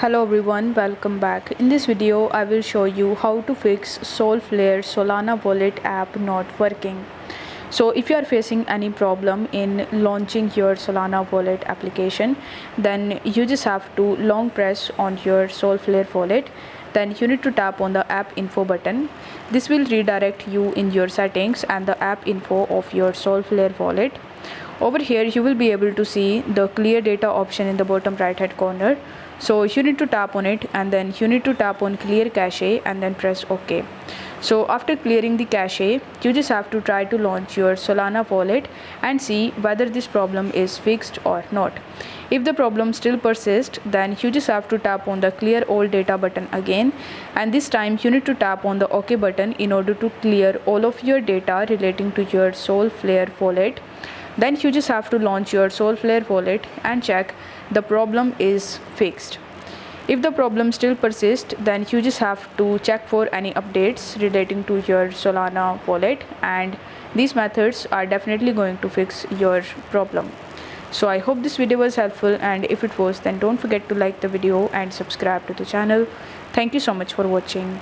Hello everyone, welcome back. In this video, I will show you how to fix Solflare Solana wallet app not working. So if you are facing any problem in launching your Solana wallet application, then you just have to long press on your Solflare wallet. Then you need to tap on the app info button. This will redirect you in your settings and the app info of your Solflare wallet. Over here you will be able to see the clear data option in the bottom right hand corner. So you need to tap on it and then you need to tap on clear cache and then press OK. So after clearing the cache, you just have to try to launch your Solana wallet and see whether this problem is fixed or not. If the problem still persists, then you just have to tap on the clear all data button again, and this time you need to tap on the OK button in order to clear all of your data relating to your Solflare wallet. Then you just have to launch your Solflare wallet and check the problem is fixed. If the problem still persists, then you just have to check for any updates relating to your Solana wallet, and these methods are definitely going to fix your problem. So I hope this video was helpful, and if it was, then don't forget to like the video and subscribe to the channel. Thank you so much for watching.